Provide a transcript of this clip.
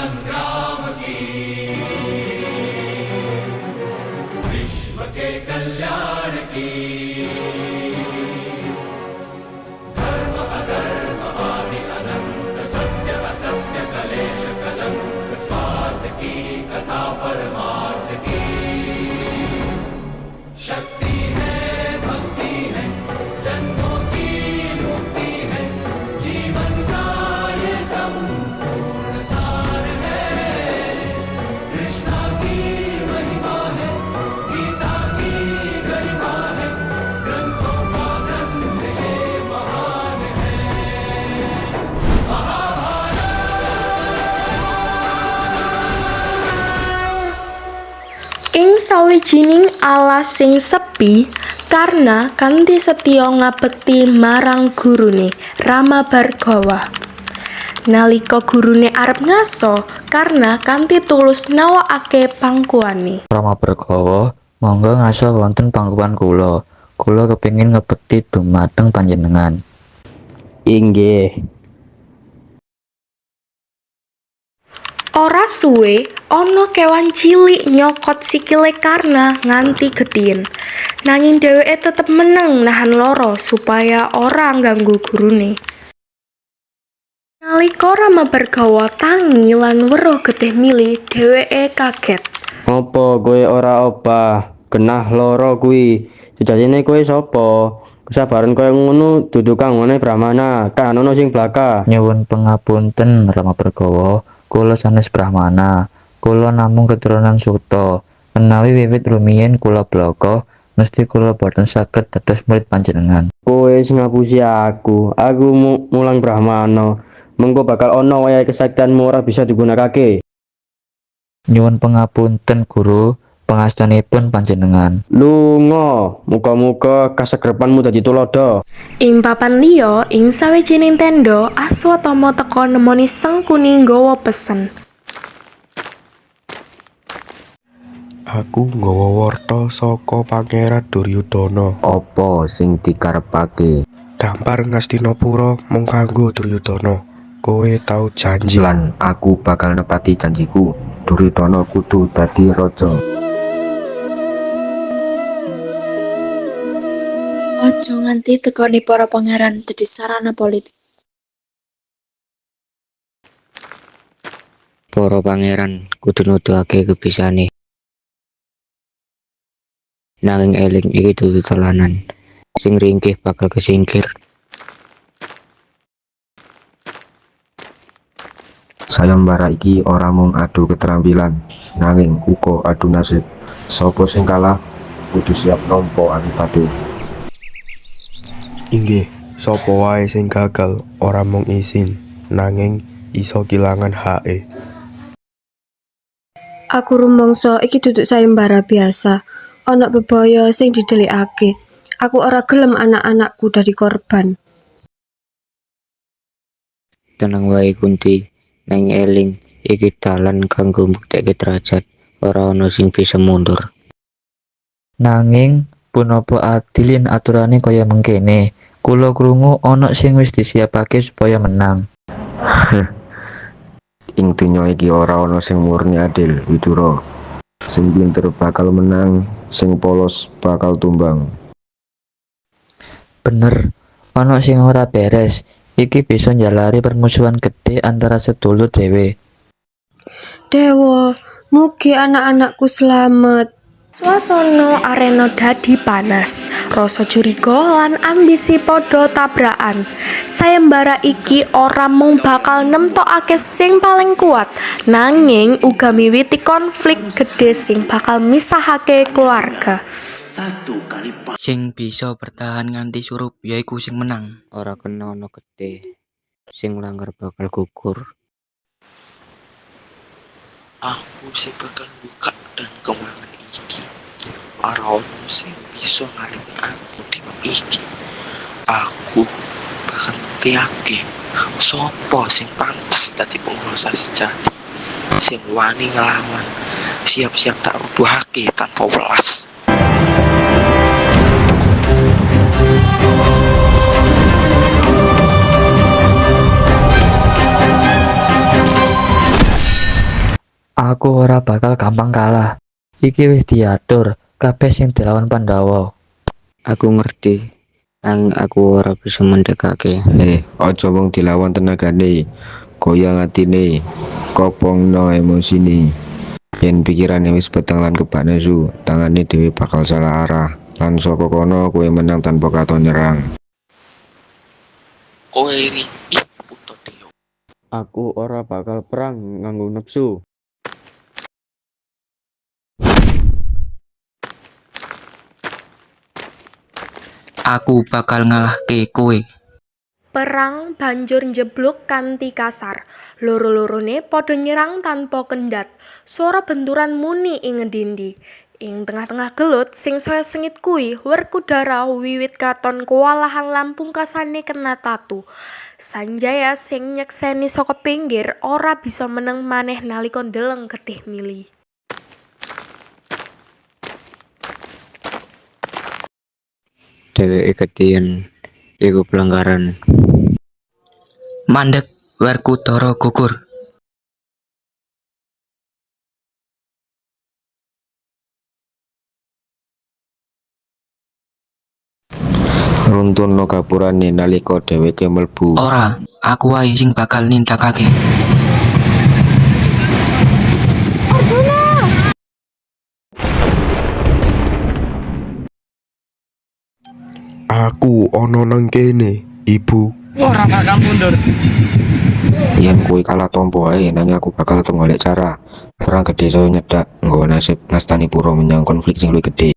संग्राम की, विश्व के कल्याण की, धर्म अधर्म आदि अनंत, सत्य असत्य कलेश कलंक, स्वार्थ की कथा परमार्थ की, शक्ति है भक्ति है, जन्मों की मुक्ति है, जीवन का ये संपूर्ण सार है, कृष्णा की महिमा है, गीता की गरिमा है, ग्रंथों का ग्रंथ ये महान है। Ing sawijining alas sing sepi, Karna kanthi setya ngabekti marang gurune Rama Bhargawa. Nalika gurune arep ngaso, Karna kanthi tulus nawakake pangkuane. Rama Bhargawa, monggo ngaso wonten pangkuan kula. Kula kepengin ngebekti dumateng panjenengan. Inggih. Ora suwe, ana kewan cilik nyokot sikile Karna nganti getien. Nanging dheweke tetep meneng nahan lara supaya ora ngganggu gurune. Nalika Rama Bhargawa tangi lan weruh getih mili, dheweke kaget. Apa kowe ora obah? Genah lara kuwi. Sejatine kowe sapa? Kesabaran koyo ngono dudu kangone Brahmana, kan ono sing blaka. Nyuwun pangapunten Rama Bhargawa, kula sanes Brahmana. Kula namung keturunan Suta. Menawi wiwit rumiyin kula blaka, mesti kula boten saged dados murid panjenengan. Kowe sing ngapusi aku. Aku mulang Brahmana. Mengko bakal ono wayahe kesaktianmu ora bisa digunakake. Nyuwun pangapunten Guru, pangastunipun panjenengan. Lunga, muga-muga kasagrepanmu dadi tulodo. Ing papan liya, ing sawijining tenda, Aswatama teka nemoni Sangkuni nggawa pesen. Aku nggawa warta saka Pangeran Duryudana. Apa sing dikarepake? Dampar Ngastinapura mung kanggo Duryudana. Kowe tau janji. Lan aku bakal nepati janjiku. Duryudana kudu dadi raja. Aja nganti tekani para pangeran dadi sarana politik. Para pangeran kudu nuduhake kebisane. Nanging eling iki dudu telanan. Sing ringkih bakal kesingkir. Sayembara iki ora mung adu keterampilan, nanging uga adu nasib. Sapa sing kalah kudu siap nampa akibate. Inggih, sapa wae sing gagal ora mung isin, nanging iso kilangan hake. Aku rumangsa iki duduk sayembara biasa. Ana bebaya sing didelikake. Aku ora gelem anak-anakku dadi korban. Tenang wae Kunti, nang eling iki dalan kanggo mbuktekke derajat, ora ana sing bisa mundur. Nanging punapa adilin aturane kaya mengkene? Kula krungu ana sing wis disiapake supaya menang. Ing donya iki ora ana sing murni adil, Widura. Sing pinter bakal menang, sing polos bakal tumbang. Bener, ana sing ora beres. Iki bisa njalari permusuhan gede antara sedulur dhewe. Dewa, mugi anak-anakku selamat. Swasana arena dadi panas, rasa curiga lan ambisi padha tabrakan. Sayembara iki ora mung bakal nemtokake sing paling kuat, nanging uga miwiti konflik gedhe sing bakal misahake keluarga. Sing bisa bertahan nganti surup yaiku sing menang. Ora kena ana gede. Sing langgar bakal gugur. Aku sing bakal buka dan kemenangan iki. Ora ono sing bisa ngarepe aku dina iki. Aku bakal ngertiake sapa sing pantes dadi penguasa sejati. Sing wani ngelawan, siap-siap tak rubuhake tanpa welas. Aku ora bakal gampang kalah. Iki wis diatur, kabeh sing dilawan Pandhawa. Aku ngerti, nang aku ora bisa mendekake. Aja wong dilawan tenagane, goyang atine, kopongno emosine. Yen pikirane wis peteng lan kebak nesu, tangane dhewe bakal salah arah. Lan saka kono kowe menang tanpa katon nyerang. Kowe iki puto Dewa. Aku ora bakal perang nganggo nepsu. Aku bakal ngalahke kowe. Perang banjur njebluk kanthi kasar. Loro-lorone padha nyerang tanpa kendhat. Swara benturan muni ing ngendi-endi. Ing tengah-tengah gelut sing saya sengit kuwi, Werkudara wiwit katon kewalahan lan pungkasane kena tatu. Sanjaya sing nyekseni saka pinggir ora bisa meneng maneh nalika ndeleng getih mili. Dheweke ketiyen iku pelanggaran. Mandeg Werkudara gugur. Runtuhno gapurane nalika dheweke mlebu. Ora, aku wae sing bakal nindakake. Aku ono nang kene, Ibu. Yen kowe kalah tompo ae, nanging aku bakal tetep golek cara. Perang gedhe saya nyedak, nggawa nasib ngastani pura menyang konflik sing luwih gedhe.